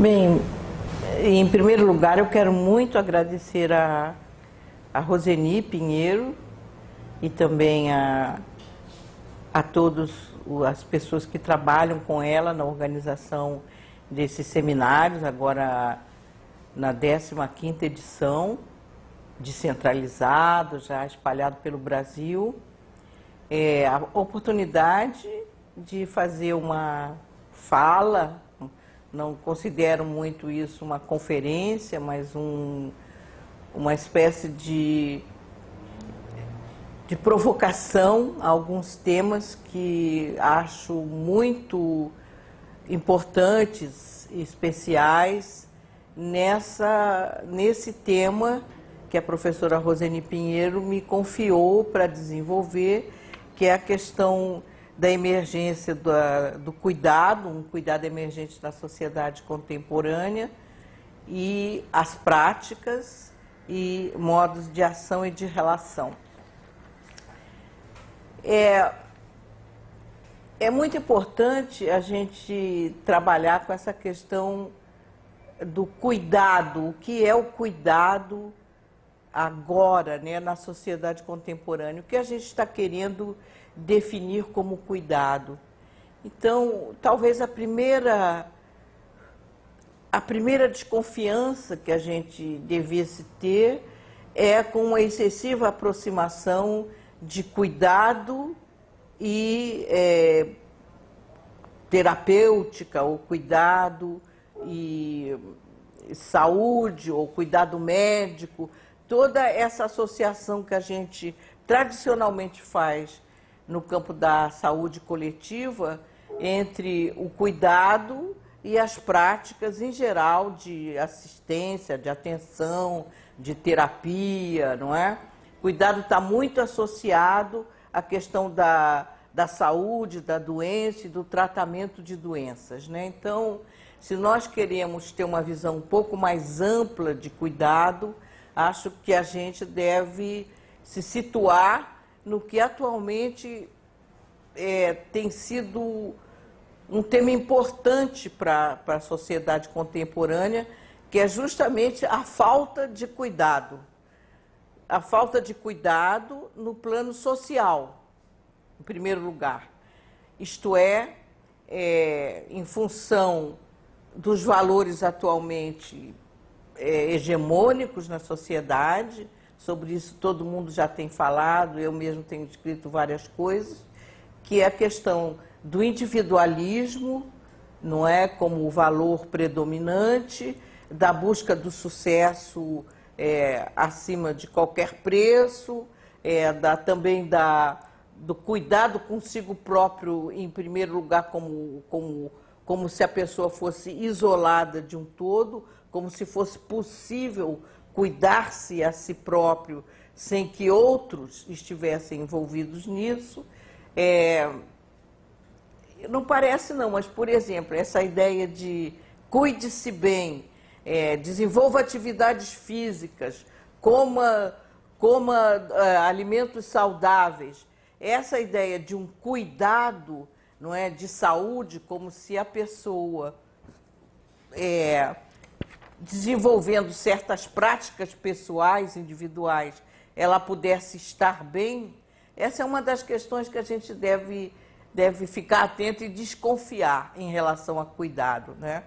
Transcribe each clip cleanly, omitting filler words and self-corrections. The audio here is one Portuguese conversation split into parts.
Bem, em primeiro lugar, eu quero muito agradecer a Roseni Pinheiro e também a todas as pessoas que trabalham com ela na organização desses seminários, agora na 15ª edição, descentralizado, já espalhado pelo Brasil. A oportunidade de fazer uma fala, não considero muito isso uma conferência, mas uma espécie de provocação a alguns temas que acho muito importantes e especiais nesse tema que a professora Roseni Pinheiro me confiou para desenvolver, que é a questão da emergência do cuidado, um cuidado emergente na sociedade contemporânea, e as práticas e modos de ação e de relação. É muito importante a gente trabalhar com essa questão do cuidado, o que é o cuidado agora, né, na sociedade contemporânea, o que a gente está querendo definir como cuidado. Então, talvez a primeira desconfiança que a gente devesse ter é com uma excessiva aproximação de cuidado e terapêutica, ou cuidado e saúde, ou cuidado médico, toda essa associação que a gente tradicionalmente faz no campo da saúde coletiva entre o cuidado e as práticas em geral de assistência, de atenção, de terapia, não é? Cuidado está muito associado à questão da saúde, da doença e do tratamento de doenças, né? Então, se nós queremos ter uma visão um pouco mais ampla de cuidado, acho que a gente deve se situar no que atualmente tem sido um tema importante para a sociedade contemporânea, que é justamente a falta de cuidado. A falta de cuidado no plano social, em primeiro lugar. Isto é, em função dos valores atualmente hegemônicos na sociedade. Sobre isso todo mundo já tem falado, eu mesmo tenho escrito várias coisas, que é a questão do individualismo, não é, como o valor predominante, da busca do sucesso acima de qualquer preço, também do cuidado consigo próprio, em primeiro lugar, como se a pessoa fosse isolada de um todo, como se fosse possível cuidar-se a si próprio sem que outros estivessem envolvidos nisso. Não parece não, mas, por exemplo, essa ideia de cuide-se bem, desenvolva atividades físicas, coma alimentos saudáveis, essa ideia de um cuidado, não é, de saúde, como se a pessoa desenvolvendo certas práticas pessoais, individuais, ela pudesse estar bem. Essa é uma das questões que a gente deve ficar atento e desconfiar em relação a cuidado, né?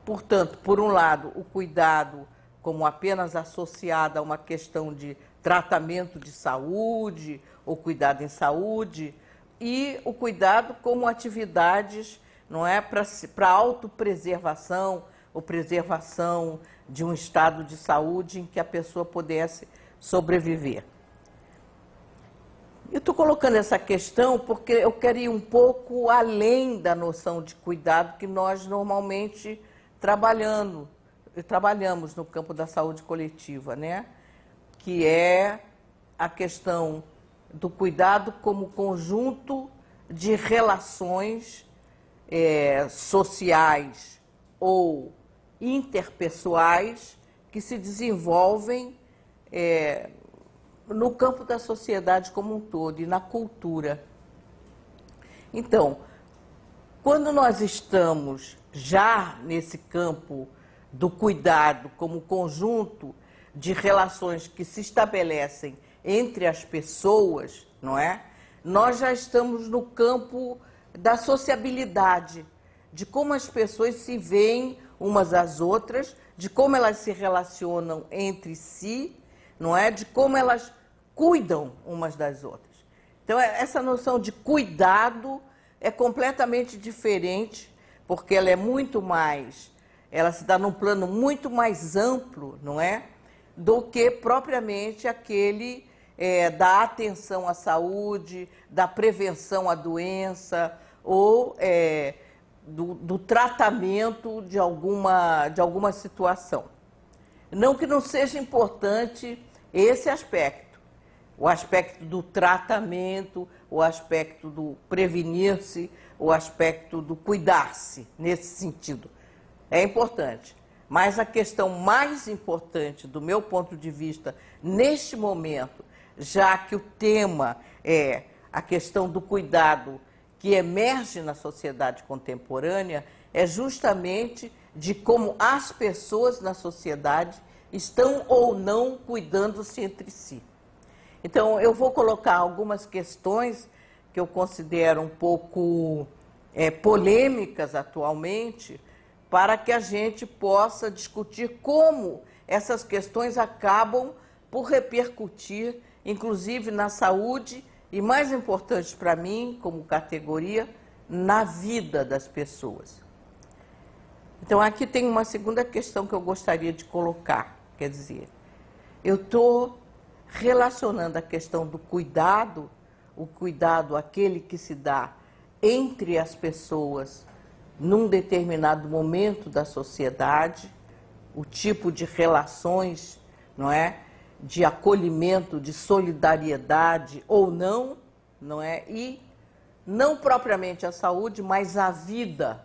Portanto, por um lado, o cuidado como apenas associado a uma questão de tratamento de saúde ou cuidado em saúde, e o cuidado como atividades, não é, para autopreservação ou preservação de um estado de saúde em que a pessoa pudesse sobreviver. Eu estou colocando essa questão porque eu quero ir um pouco além da noção de cuidado que nós normalmente trabalhamos no campo da saúde coletiva, né? Que é a questão do cuidado como conjunto de relações sociais ou interpessoais que se desenvolvem no campo da sociedade como um todo e na cultura. Então, quando nós estamos já nesse campo do cuidado como conjunto de relações que se estabelecem entre as pessoas, não é? Nós já estamos no campo da sociabilidade, de como as pessoas se veem umas às outras, de como elas se relacionam entre si, não é? De como elas cuidam umas das outras. Então, essa noção de cuidado é completamente diferente, porque ela é muito mais, ela se dá num plano muito mais amplo, não é? Do que propriamente aquele da atenção à saúde, da prevenção à doença ou do tratamento de alguma situação. Não que não seja importante esse aspecto, o aspecto do tratamento, o aspecto do prevenir-se, o aspecto do cuidar-se, nesse sentido. É importante. Mas a questão mais importante, do meu ponto de vista, neste momento, já que o tema é a questão do cuidado que emerge na sociedade contemporânea, é justamente de como as pessoas na sociedade estão ou não cuidando-se entre si. Então, eu vou colocar algumas questões que eu considero um pouco polêmicas atualmente, para que a gente possa discutir como essas questões acabam por repercutir, inclusive na saúde e, mais importante para mim, como categoria, na vida das pessoas. Então, aqui tem uma segunda questão que eu gostaria de colocar, quer dizer, eu estou relacionando a questão do cuidado, o cuidado aquele que se dá entre as pessoas num determinado momento da sociedade, o tipo de relações, não é, de acolhimento, de solidariedade ou não, não é, e não propriamente a saúde, mas a vida.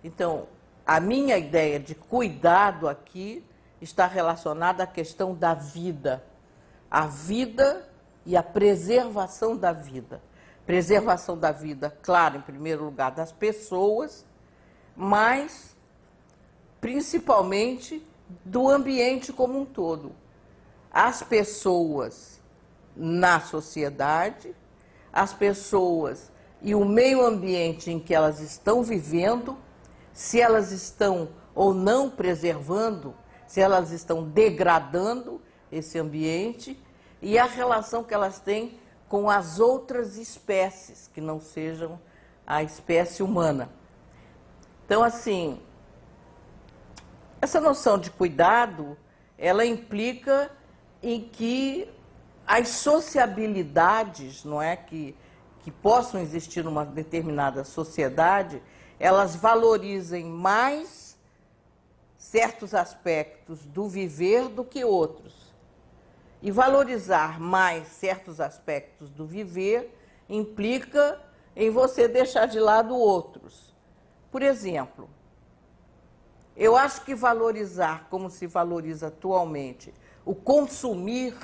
Então, a minha ideia de cuidado aqui está relacionada à questão da vida, a vida e a preservação da vida. Preservação da vida, claro, em primeiro lugar, das pessoas, mas principalmente do ambiente como um todo. As pessoas na sociedade, as pessoas e o meio ambiente em que elas estão vivendo, se elas estão ou não preservando, se elas estão degradando esse ambiente e a relação que elas têm com as outras espécies, que não sejam a espécie humana. Então, assim, essa noção de cuidado, ela implica em que as sociabilidades, não é, que possam existir numa determinada sociedade, elas valorizem mais certos aspectos do viver do que outros. E valorizar mais certos aspectos do viver implica em você deixar de lado outros. Por exemplo, eu acho que valorizar, como se valoriza atualmente, o consumir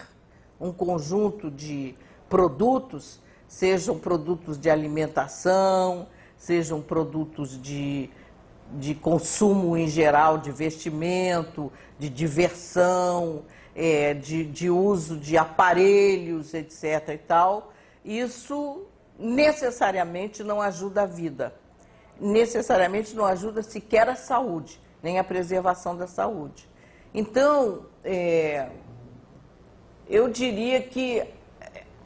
um conjunto de produtos, sejam produtos de alimentação, sejam produtos de consumo em geral, de vestimento, de diversão, de uso de aparelhos, etc. e tal, isso necessariamente não ajuda a vida, necessariamente não ajuda sequer a saúde, nem a preservação da saúde. Então, eu diria que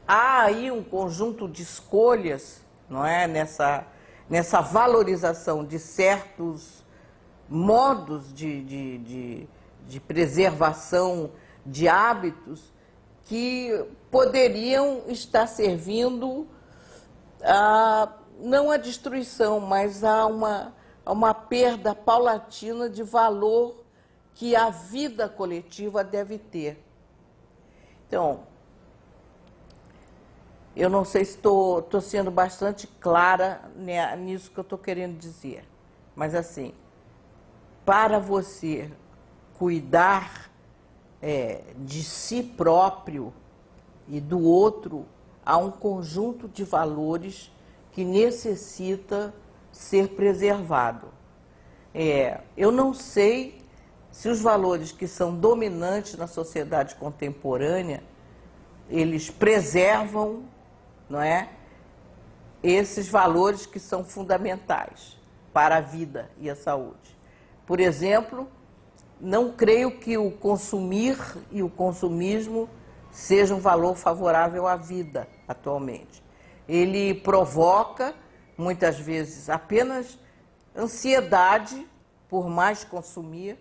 há aí um conjunto de escolhas, não é, nessa valorização de certos modos de preservação de hábitos que poderiam estar servindo não à destruição, mas a uma perda paulatina de valor que a vida coletiva deve ter. Então, eu não sei se estou sendo bastante clara nisso que eu estou querendo dizer, mas assim, para você cuidar de si próprio e do outro, há um conjunto de valores que necessita ser preservado. Eu não sei se os valores que são dominantes na sociedade contemporânea, eles preservam, não é, esses valores que são fundamentais para a vida e a saúde. Por exemplo, não creio que o consumir e o consumismo seja um valor favorável à vida atualmente. Ele provoca, muitas vezes, apenas ansiedade por mais consumir.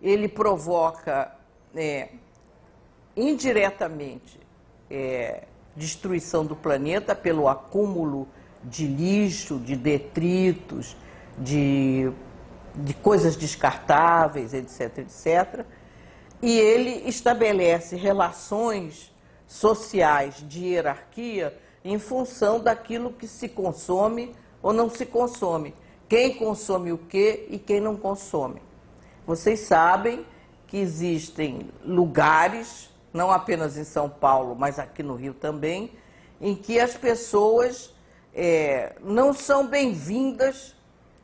Ele provoca, indiretamente, destruição do planeta pelo acúmulo de lixo, de detritos, de coisas descartáveis, etc., etc. E ele estabelece relações sociais de hierarquia em função daquilo que se consome ou não se consome. Quem consome o quê e quem não consome. Vocês sabem que existem lugares, não apenas em São Paulo, mas aqui no Rio também, em que as pessoas não são bem-vindas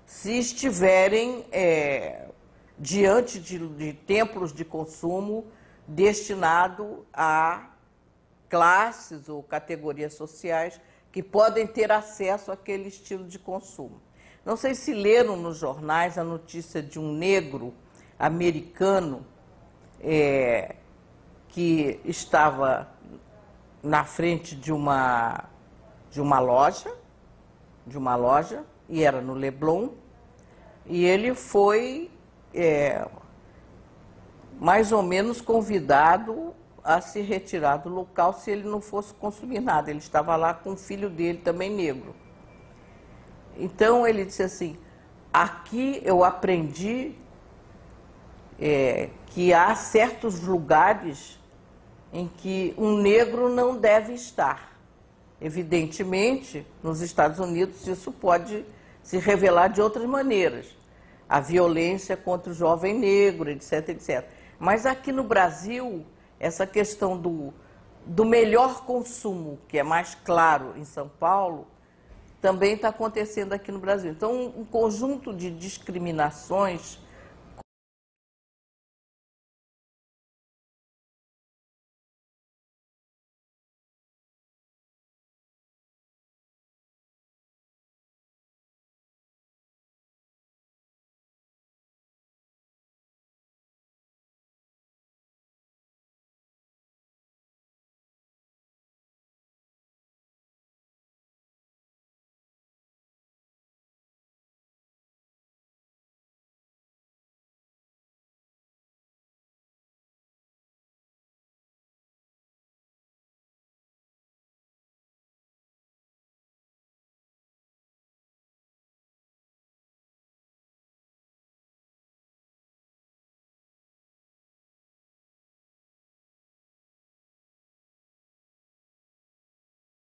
se estiverem diante de templos de consumo destinado a classes ou categorias sociais que podem ter acesso àquele estilo de consumo. Não sei se leram nos jornais a notícia de um negro americano que estava na frente de uma loja, e era no Leblon, e ele foi mais ou menos convidado a se retirar do local se ele não fosse consumir nada. Ele estava lá com o filho dele, também negro. Então ele disse assim: aqui eu aprendi que há certos lugares em que um negro não deve estar. Evidentemente, nos Estados Unidos isso pode se revelar de outras maneiras. A violência contra o jovem negro, etc., etc. Mas aqui no Brasil, essa questão do melhor consumo, que é mais claro em São Paulo, também está acontecendo aqui no Brasil. Então, um conjunto de discriminações